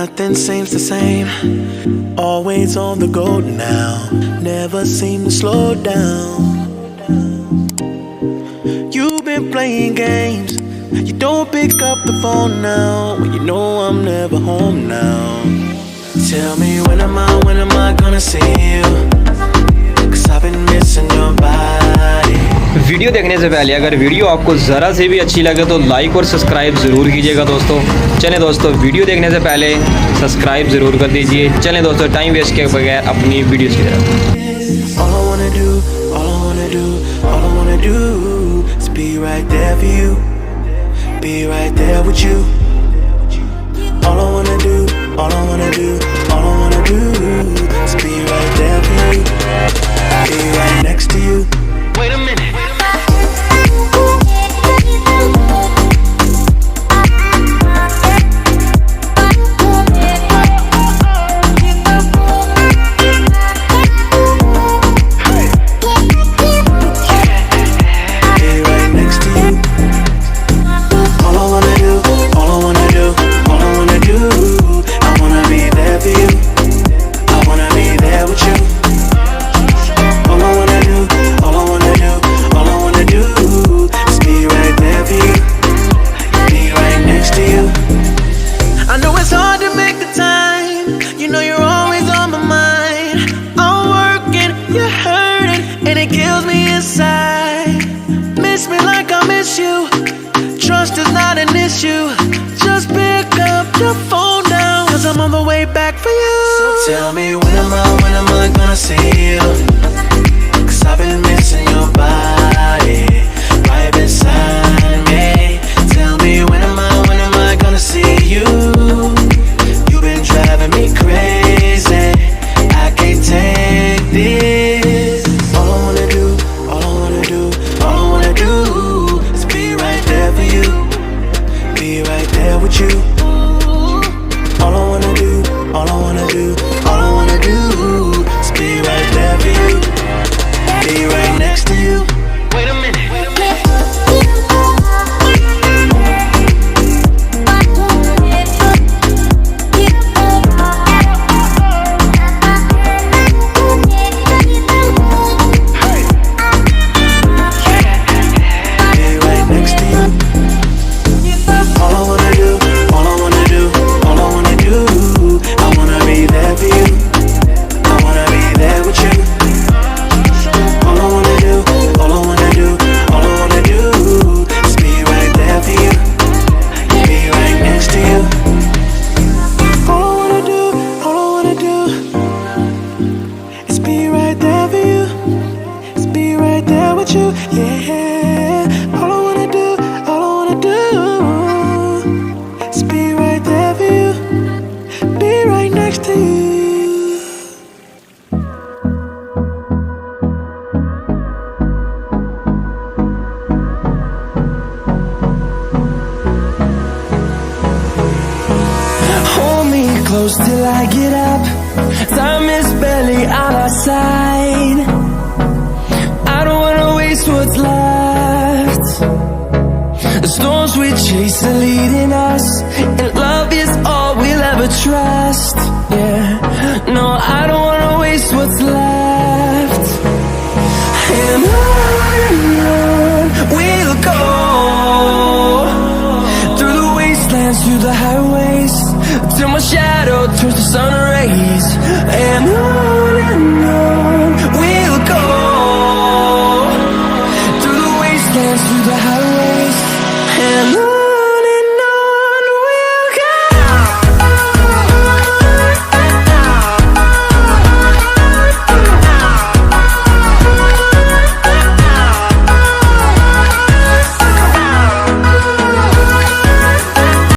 Nothing seems the same. Always on the go now. Never seem to slow down. You've been playing games. You don't pick up the phone now when you know I'm never home now. Tell me when am I gonna see you? 'Cause I've been missing your body. Video देखने से पहले अगर video आपको ज़रा से भी अच्छी लगे तो लाइक और सब्सक्राइब ज़रूर कीजिएगा दोस्तों। चलें दोस्तों, वीडियो देखने से पहले सब्सक्राइब ज़रूर कर दीजिए। चलें दोस्तों, टाइम वेस्ट किए बगैर अपनी वीडियो की तरफ। All I wanna do, all I wanna do, all I wanna do is be right there for you, be right there with you. All I wanna do, all I wanna do, all I wanna do is be right there for you, be right next to you. Wait a minute. Miss me like I miss you. Trust is not an issue. Just pick up your phone now, 'cause I'm on the way back for you. So tell me when am I gonna see you? 'Cause I've been missing your body right beside me. Tell me when am I gonna see you? You've been driving me crazy. I can't take this. All I wanna do, all I wanna do, all I wanna do is be right there for you, be right there with you. All I wanna do, all I wanna do, all I wanna do is be right there for you, be right next to you. Wait a minute. Close till I get up. Time is barely on our side. I don't wanna waste what's left. The storms we chase are leading us, and love is all we'll ever trust. Yeah, no, I don't wanna waste what's left. And on we'll go, through the wastelands, through the highways, till my shadow turns to sun rays. And on we'll go, through the wastelands, through the highways.